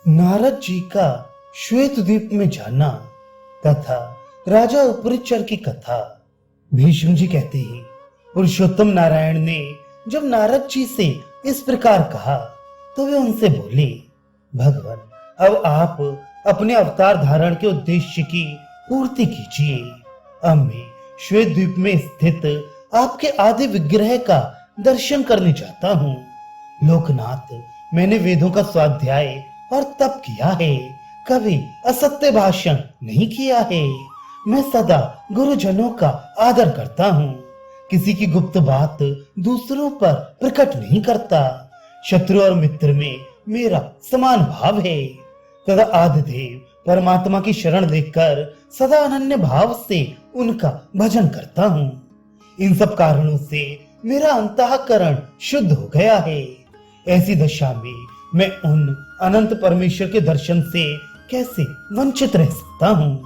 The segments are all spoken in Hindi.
नारद जी का श्वेत द्वीप में जाना तथा राजा उपरिचर की कथा। भीष्म जी कहते ही पुरुषोत्तम नारायण ने जब नारद जी से इस प्रकार कहा तो वे उनसे बोले, भगवान, अब आप अपने अवतार धारण के उद्देश्य की पूर्ति कीजिए। अब मैं श्वेत द्वीप में स्थित आपके आदि विग्रह का दर्शन करने चाहता हूँ। लोकनाथ, मैंने वेदों का स्वाध्याय और तप किया है, कभी असत्य भाषण नहीं किया है। मैं सदा गुरुजनों का आदर करता हूँ, किसी की गुप्त बात दूसरों पर प्रकट नहीं करता। शत्रु और मित्र में मेरा समान भाव है तथा आदिदेव परमात्मा की शरण लेकर सदा अनन्य भाव से उनका भजन करता हूँ। इन सब कारणों से मेरा अंतःकरण शुद्ध हो गया है। ऐसी दशा में मैं उन अनंत परमेश्वर के दर्शन से कैसे वंचित रह सकता हूँ।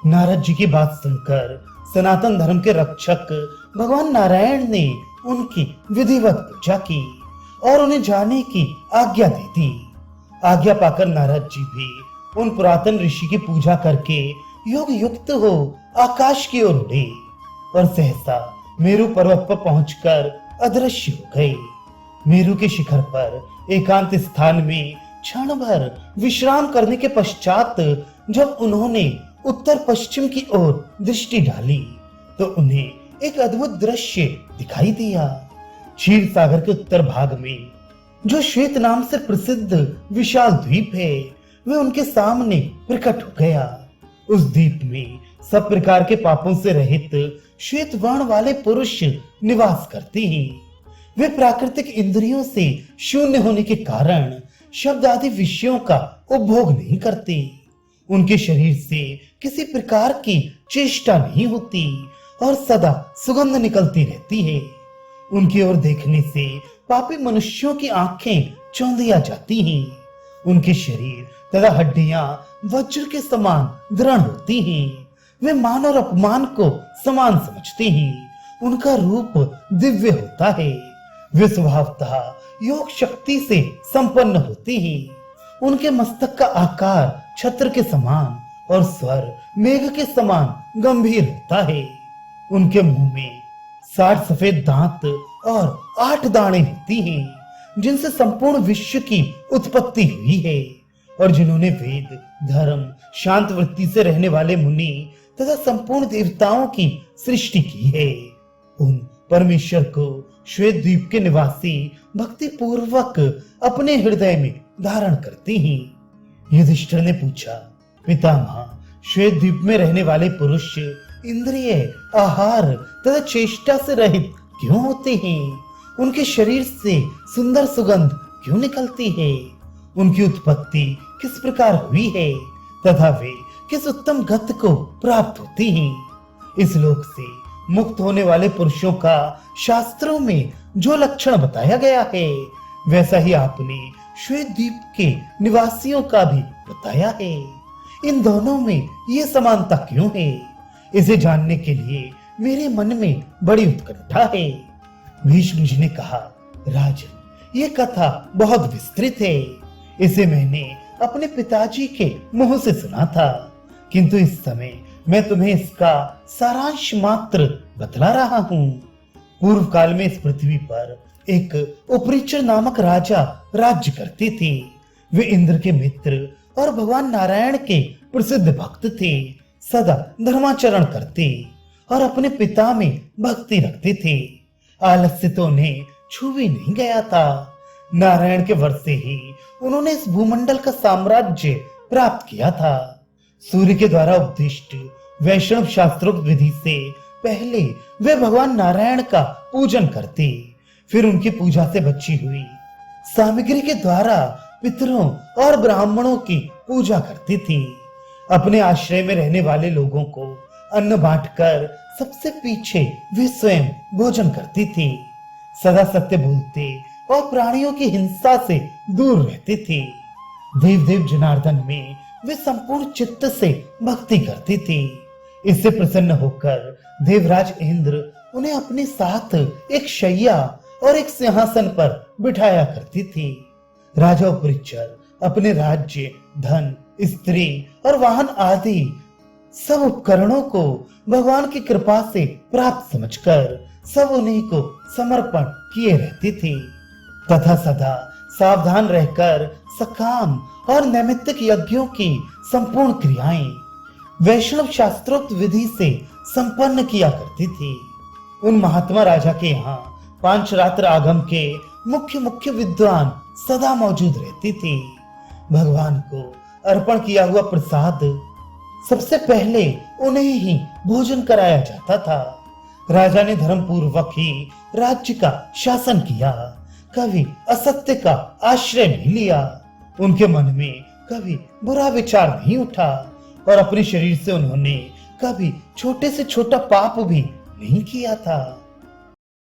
नारद जी की बात सुनकर सनातन धर्म के रक्षक भगवान नारायण ने उनकी विधिवत पूजा की और उन्हें जाने की आज्ञा दे दी। आज्ञा पाकर नारद जी भी उन पुरातन ऋषि की पूजा करके योग युक्त हो आकाश की ओर उड़े और सहसा मेरु पर्वत पर पहुंचकर अदृश्य हो गए। मेरु के शिखर पर एकांत स्थान में क्षण भर विश्राम करने के पश्चात जब उन्होंने उत्तर पश्चिम की ओर दृष्टि डाली तो उन्हें एक अद्भुत दृश्य दिखाई दिया। क्षीर सागर के उत्तर भाग में जो श्वेत नाम से प्रसिद्ध विशाल द्वीप है, वह उनके सामने प्रकट हो गया। उस द्वीप में सब प्रकार के पापों से रहित श्वेत वर्ण वाले पुरुष निवास करते हैं। वे प्राकृतिक इंद्रियों से शून्य होने के कारण शब्द आदि विषयों का उपभोग नहीं करते। उनके शरीर से किसी प्रकार की चेष्टा नहीं होती और सदा सुगंध निकलती रहती है। उनकी ओर देखने से पापी मनुष्यों की आंखें चौंधिया जाती हैं। उनके शरीर तथा हड्डियां वज्र के समान दृढ़ होती हैं। वे मान और अपमान को समान समझते हैं। उनका रूप दिव्य होता है। वे स्वभावतः योग शक्ति से संपन्न होते हैं। उनके मस्तक का आकार छत्र के समान और स्वर मेघ के समान गंभीर होता है। उनके मुंह में 60 सफेद दांत और 8 दाढ़ें होती हैं, जिनसे संपूर्ण विश्व की उत्पत्ति हुई है और जिन्होंने वेद, धर्म, शांत वृत्ति से रहने वाले मुनि तथा संपूर्ण देवताओं की सृष्टि की है। उन परमेश्वर को श्वेत द्वीप के निवासी भक्ति पूर्वक अपने हृदय में धारण करते हैं। युधिष्ठिर ने पूछा, पितामह, श्वेत द्वीप में रहने वाले पुरुष इंद्रिय, आहार तथा चेष्टा से रहित क्यों होते हैं? उनके शरीर से सुंदर सुगंध क्यों निकलती है? उनकी उत्पत्ति किस प्रकार हुई है तथा वे किस उत्तम गति को प्राप्त होते हैं? इस लोक से मुक्त होने वाले पुरुषों का शास्त्रों में जो लक्षण बताया गया है, वैसा ही आपने श्वेत द्वीप के निवासियों का भी बताया है। इन दोनों में ये समानता क्यों है? इसे जानने के लिए मेरे मन में बड़ी उत्कंठा है। भीष्म जी ने कहा, राजन, ये कथा बहुत विस्तृत है। इसे मैंने अपने पिताजी के मुंह से सुना था, किंतु इस समय मैं तुम्हें इसका सारांश मात्र बतला रहा हूँ। पूर्व काल में इस पृथ्वी पर एक उपरिचर नामक राजा राज्य करते थे। वे इंद्र के मित्र और भगवान नारायण के प्रसिद्ध भक्त थे। सदा धर्माचरण करते और अपने पिता में भक्ति रखते थे। आलस्य तो उन्हें छू भी नहीं गया था। नारायण के वर से ही उन्होंने इस भूमंडल का साम्राज्य प्राप्त किया था। सूर्य के द्वारा उपदिष्ट वैष्णव शास्त्रोक्त विधि से पहले वे भगवान नारायण का पूजन करते, फिर उनकी पूजा से बची हुई सामग्री के द्वारा पितरों और ब्राह्मणों की पूजा करते थे। अपने आश्रय में रहने वाले लोगों को अन्न बांटकर सबसे पीछे वे स्वयं भोजन करते थे। सदा सत्य बोलते और प्राणियों की हिंसा से दूर रहते थे। देव जनार्दन में वे संपूर्ण चित्त से भक्ति करते थे। इससे प्रसन्न होकर देवराज इंद्र उन्हें अपने साथ एक शैया और एक सिंहासन पर बिठाया करते थे। राजा उपरिचर अपने राज्य, धन, स्त्री और वाहन आदि सब उपकरणों को भगवान की कृपा से प्राप्त समझकर सब उन्हीं को समर्पण किए रहती थी तथा सदा सावधान रहकर सकाम और नैमित्तिक यज्ञों की संपूर्ण क्रियाएं वैष्णव शास्त्रोक्त विधि से संपन्न किया करती थी। उन महात्मा राजा के यहाँ पांचरात्र आगम के मुख्य मुख्य विद्वान सदा मौजूद रहती थी। भगवान को अर्पण किया हुआ प्रसाद सबसे पहले उन्हें ही भोजन कराया जाता था। राजा ने धर्म पूर्वक ही राज्य का शासन किया, कभी असत्य का आश्रय नहीं लिया। उनके मन में कभी बुरा विचार नहीं उठा और अपने शरीर से उन्होंने कभी छोटे से छोटा पाप भी नहीं किया था।